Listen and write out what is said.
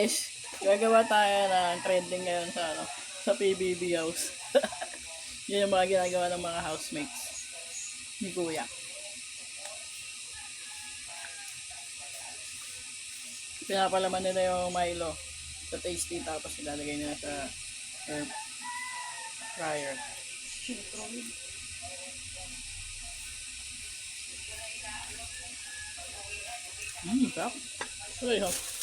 Guys, gagawa tayo ng trending ngayon sa sa PBB house. Yan yung mga ginagawa ng mga housemates ni Kuya. Pinapalaman nila yung Milo sa tasty tapos ilalagay nila sa air fryer. Sarap. Uy, ho. Sarap.